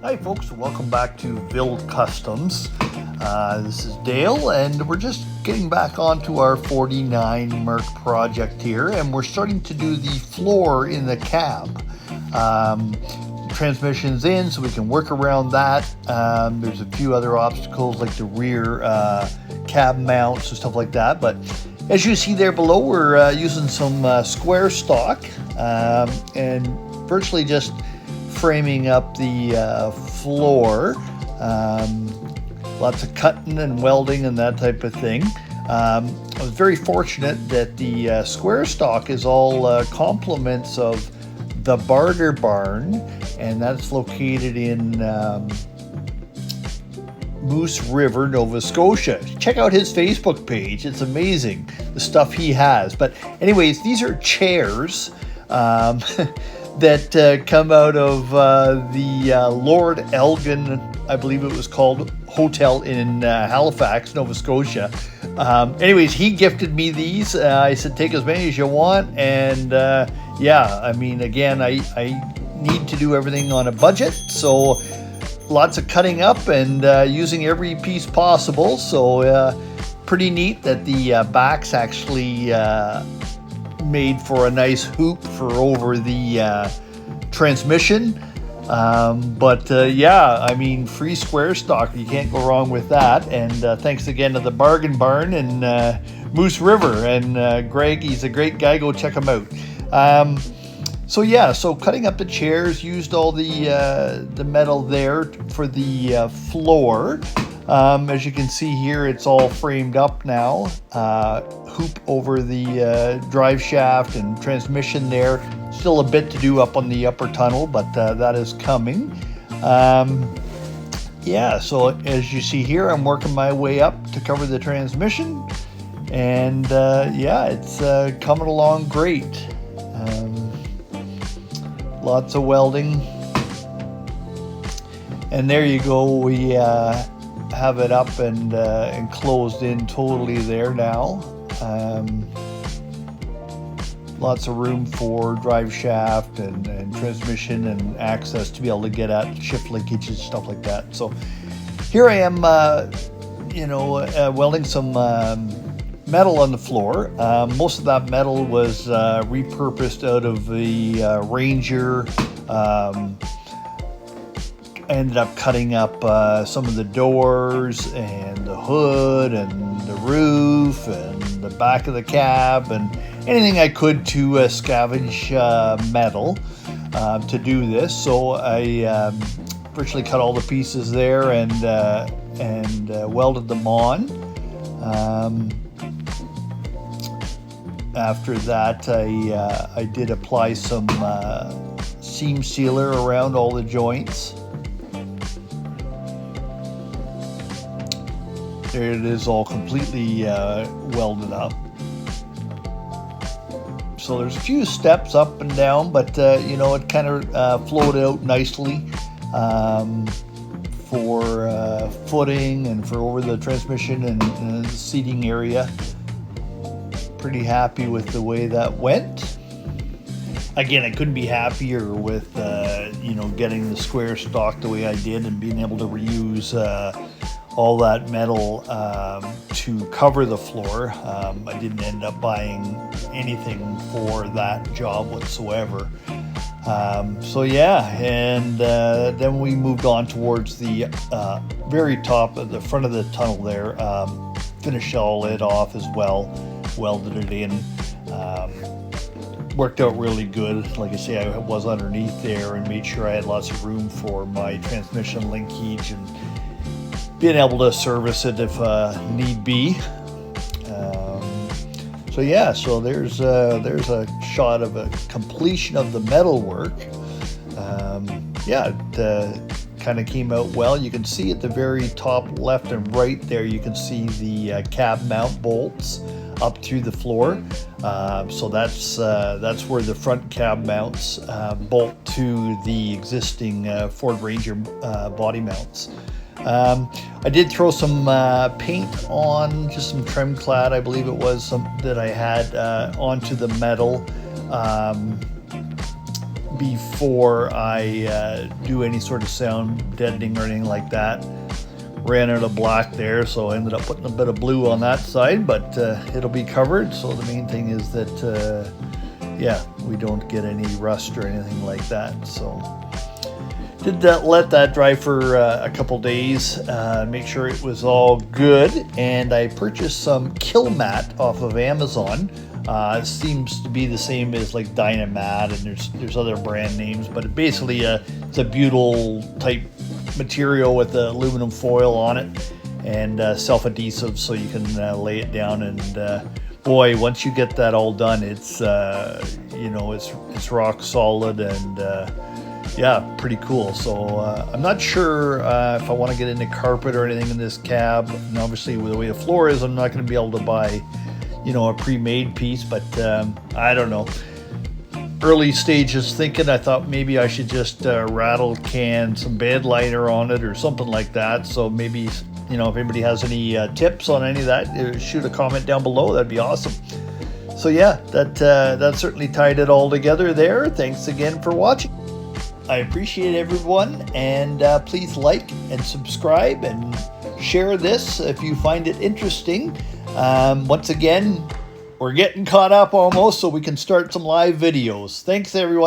Hi folks, welcome back to Build Customs. This is Dale and we're just getting back onto our 49 Merc project here, and we're starting to do the floor in the cab. Transmission's in, so we can work around that. There's a few other obstacles like the rear cab mounts and stuff like that, but as you see there below, we're using some square stock and virtually just framing up the floor. Lots of cutting and welding and that type of thing. I was very fortunate that the square stock is all complements of the Barter barn, and that's located in Moose River, Nova Scotia. Check out his Facebook page. It's amazing the stuff he has. But anyways, these are chairs that come out of the Lord Elgin, I believe it was called, hotel in Halifax, Nova Scotia. Anyways, he gifted me these. I said, take as many as you want. And yeah, I mean, again, I need to do everything on a budget. So lots of cutting up and using every piece possible. So pretty neat that the back's actually made for a nice hoop for over the transmission. Yeah, I mean, free square stock, you can't go wrong with that. And thanks again to the Bargain Barn and Moose River, and Greg, he's a great guy. Go check him out. So yeah, so cutting up the chairs, used all the metal there for the floor. As you can see here, it's all framed up now. Hoop over the drive shaft and transmission there. Still a bit to do up on the upper tunnel, but that is coming. Yeah, so as you see here, I'm working my way up to cover the transmission. And yeah, it's coming along great. Lots of welding. And there you go, we have it up and closed in totally there now. Lots of room for drive shaft and transmission and access to be able to get at shift linkages, stuff like that. So here I am, welding some metal on the floor. Most of that metal was repurposed out of the Ranger. Ended up cutting up some of the doors and the hood and the roof and the back of the cab and anything I could to scavenge metal to do this. So I virtually cut all the pieces there and welded them on. After that, I did apply some seam sealer around all the joints. There it is, all completely welded up. So there's a few steps up and down, but it kind of flowed out nicely for footing and for over the transmission and the seating area. Pretty happy with the way that went. Again, I couldn't be happier with getting the square stock the way I did and being able to reuse all that metal to cover the floor. I didn't end up buying anything for that job whatsoever. So yeah, and then we moved on towards the very top of the front of the tunnel there. Finished all it off as well, welded it in. Worked out really good. Like I say, I was underneath there and made sure I had lots of room for my transmission linkage and being able to service it if need be. So yeah, so there's a shot of a completion of the metal work. Yeah, it kind of came out well. You can see at the very top left and right there, you can see the cab mount bolts up through the floor. So that's where the front cab mounts bolt to the existing Ford Ranger body mounts. I did throw some paint on, just some trim clad, I believe it was, some that I had onto the metal. before I do any sort of sound deadening or anything like that. Ran out of black there, so I ended up putting a bit of blue on that side, but it'll be covered. So the main thing is that yeah, we don't get any rust or anything like that. So did let that dry for a couple days, make sure it was all good, and I purchased some kill mat off of Amazon. It seems to be the same as like Dynamat, and there's other brand names, but basically it's a butyl type material with aluminum foil on it, and self-adhesive, so you can lay it down. And boy, once you get that all done, it's you know, it's rock solid, and yeah, pretty cool. So I'm not sure if I want to get into carpet or anything in this cab, and obviously with the way the floor is, I'm not going to be able to buy, you know, a pre-made piece, but I don't know. Early stages thinking, I thought maybe I should just rattle can some bed liner on it or something like that. So maybe, you know, if anybody has any tips on any of that, shoot a comment down below. That'd be awesome. So yeah, that certainly tied it all together there. Thanks again for watching. I appreciate everyone, and please like and subscribe and share this if you find it interesting. Once again, we're getting caught up almost, so we can start some live videos. Thanks, everyone.